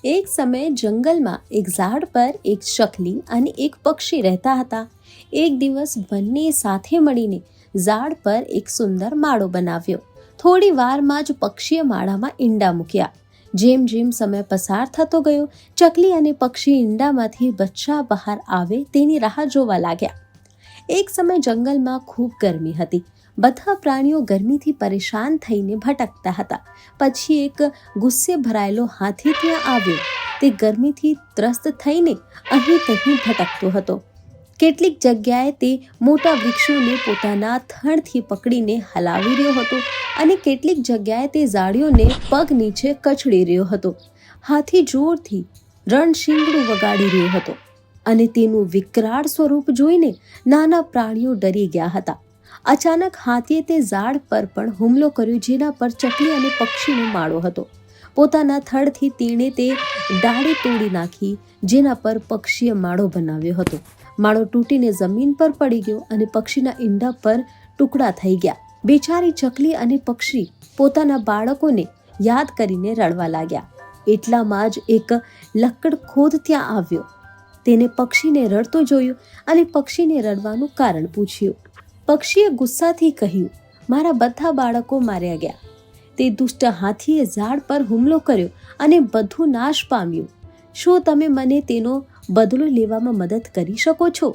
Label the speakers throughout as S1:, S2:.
S1: એક સમયે જંગલમાં એક ઝાડ પર એક ચકલી અને એક પક્ષી રહેતા હતા. એક દિવસ બંને સાથે મળીને ઝાડ પર એક સુંદર માળો બનાવ્યો. થોડી વારમાં જ પક્ષીએ માળામાં ઈંડા મૂક્યા. જેમ જેમ સમય પસાર થતો ગયો, ચકલી અને પક્ષી ઈંડામાંથી બચ્ચા બહાર આવે તેની રાહ જોવા લાગ્યા. એક સમય જંગલમાં ખૂબ ગરમી હતી. બધા પ્રાણીઓ ગરમીથી પરેશાન થઈને ભટકતા હતા. પછી એક ગુસ્સે ભરાયેલો હાથી ત્યાં આવ્યો. તે ગરમીથી ત્રસ્ત થઈને અહીં તહીં ભટકતો હતો. કેટલીક જગ્યાએ તે મોટા વૃક્ષોને પોતાના થડથી પકડીને હલાવી રહ્યો હતો અને કેટલીક જગ્યાએ તે ઝાડીઓને પગ નીચે કચડી રહ્યો હતો. હાથી જોરથી રણશીંગડું વગાડી રહ્યો હતો અને તેનું વિકરાળ સ્વરૂપ જોઈને નાના પ્રાણીઓ ડરી ગયા હતા. અચાનક હાથીએ તે ઝાડ પર પણ હુમલો કર્યો, જેના પર ચકલી અને પક્ષીનો માળો હતો. પોતાના થડથી તેણે તે ડાળી તોડી નાખી, જેના પર પક્ષીએ માળો બનાવ્યો હતો. માળો તૂટીને જમીન પર પડી ગયો અને પક્ષીના ઈંડા પર ટુકડા થઈ ગયા. બેચારી ચકલી અને પક્ષી પોતાના બાળકોને યાદ કરીને રડવા લાગ્યા. એટલામાં જ એક લક્કડખોદ ત્યાં આવ્યો. તેને પક્ષીને રડતો જોયો અને પક્ષીને રડવાનું કારણ પૂછ્યું. પક્ષીએ ગુસ્સાથી કહ્યું, મારા બધા બાળકો માર્યા ગયા. તે દુષ્ટ હાથીએ ઝાડ પર હુમલો કર્યો અને બધું નાશ પામ્યું. શું તમે મને તેનો બદલો લેવામાં મદદ કરી શકો છો?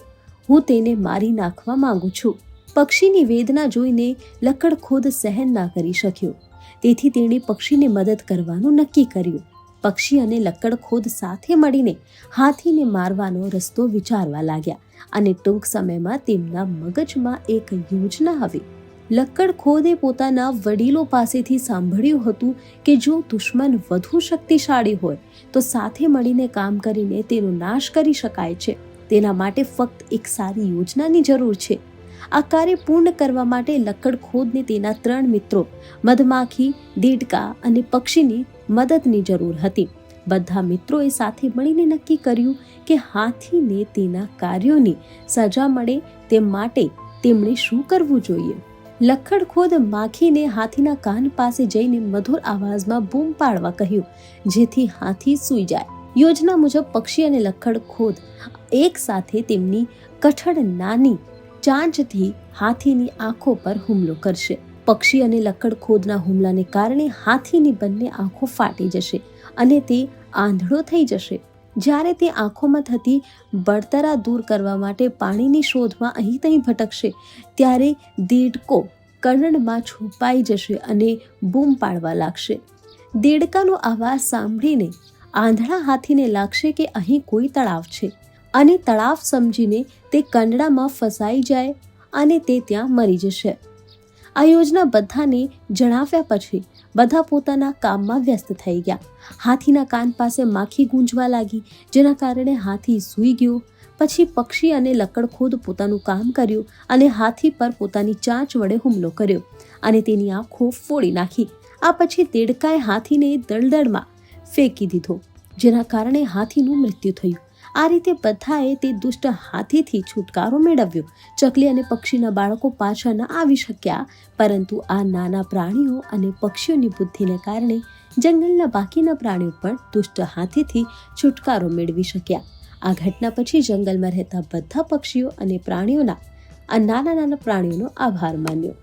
S1: હું તેને મારી નાખવા માંગુ છું. પક્ષીની વેદના જોઈને લક્કડખોદ સહન ના કરી શક્યો. તેથી તેણે પક્ષીને મદદ કરવાનું નક્કી કર્યું. પક્ષી અને લક્કડખોદ સાથે મળીને હાથીને મારવાનો રસ્તો વિચારવા લાગ્યા અને ટૂંક સમયમાં તેમના મગજમાં એક યોજના આવી. લક્કડખોદે પોતાના વડીલો પાસેથી સાંભળ્યું હતું કે જો દુશ્મન વધુ શક્તિશાળી હોય તો સાથે મળીને કામ કરીને તેનો નાશ કરી શકાય છે. તેના માટે ફક્ત એક સારી યોજનાની જરૂર છે. આ કાર્ય પૂર્ણ કરવા માટે લક્કડખોદને તેના 3 મિત્રો મધમાખી, દેડકા અને પક્ષીની મદદની જરૂર હતી. બધા મિત્રોએ સાથે મળીને નક્કી કર્યું કે હાથીને તેના કાર્યોની સજા મળે તે માટે તેમણે શું કરવું જોઈએ. લક્કડખોદ માખીને હાથીના કાન પાસે જઈને મધુર અવાજમાં બૂમ પાડવા કહ્યું, જેથી હાથી સૂઈ જાય. યોજના મુજબ પક્ષી અને લક્કડખોદ એક સાથે તેમની કઠણ નાની ચાંચથી હાથીની આંખો પર હુમલો કરશે. પક્ષી અને લક્કડખોદના હુમલાને કારણે હાથીની બંને આંખો ફાટી જશે અને તે આંધળો થઈ જશે. જ્યારે તે આંખોમાં થતી બળતરા દૂર કરવા માટે પાણીની શોધમાં અહીં ત્યાં ભટકશે, ત્યારે દેડકો કણમાં છુપાઈ જશે અને બૂમ પાડવા લાગશે. દેડકાનો અવાજ સાંભળીને આંધળા હાથીને લાગશે કે અહીં કોઈ તળાવ છે અને તળાવ સમજીને તે કંડળામાં ફસાઈ જાય અને તે ત્યાં મરી જશે. આ યોજના બધાને જણાવ્યા પછી બધા પોતાના કામમાં વ્યસ્ત થઈ ગયા. હાથીના કાન પાસે માખી ગૂંજવા લાગી, જેના કારણે હાથી સૂઈ ગયો. પછી પક્ષી અને લક્કડખોદ પોતાનું કામ કર્યું અને હાથી પર પોતાની ચાંચ વડે હુમલો કર્યો અને તેની આંખો ફોડી નાખી. આ પછી દેડકાએ હાથીને દળદળમાં ફેંકી દીધો, જેના કારણે હાથીનું મૃત્યુ થયું. આ રીતે બધાએ તે દુષ્ટ હાથીથી છુટકારો મેળવ્યો. ચકલી અને પક્ષીના બાળકો પાછા ન આવી શક્યા, પરંતુ આ નાના પ્રાણીઓ અને પક્ષીઓની બુદ્ધિને કારણે જંગલના બાકીના પ્રાણીઓ પણ દુષ્ટ હાથીથી છુટકારો મેળવી શક્યા. આ ઘટના પછી જંગલમાં રહેતા બધા પક્ષીઓ અને પ્રાણીઓના આ નાના નાના પ્રાણીઓનો આભાર માન્યો.